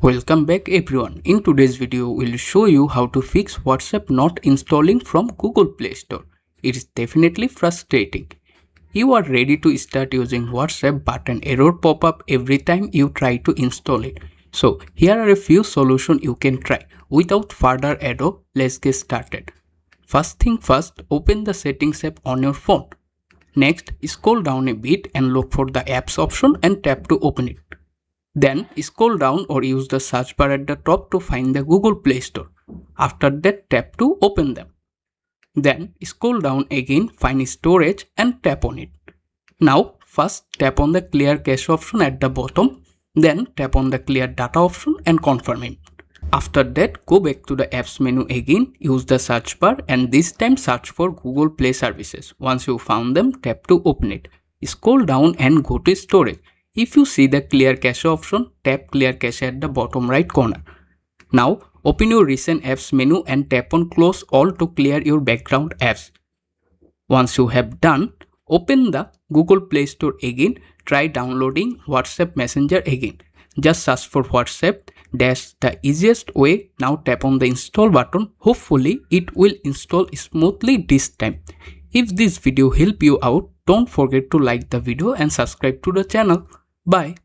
Welcome back everyone. In today's video, we'll show you how to fix WhatsApp not installing from Google Play Store. It is definitely frustrating. You are ready to start using WhatsApp but an error pop up every time you try to install it. So here are a few solutions you can try. Without further ado, let's get started. First thing first, open the settings app on your phone. Next, scroll down a bit and look for the apps option and tap to open it. Then scroll down or use the search bar at the top to find the Google Play Store. After that, tap to open them. Then scroll down again, find storage and tap on it. Now first tap on the clear cache option at the bottom. Then tap on the clear data option and confirm it. After that, go back to the apps menu again, use the search bar and this time search for Google Play services. Once you found them, tap to open it. Scroll down and go to storage. If you see the clear cache option, tap clear cache at the bottom right corner. Now open your recent apps menu and tap on close all to clear your background apps. Once you have done, open the Google Play Store again, try downloading WhatsApp Messenger again. Just search for WhatsApp, that's the easiest way. Now tap on the install button, hopefully it will install smoothly this time. If this video helped you out, don't forget to like the video and subscribe to the channel. Bye.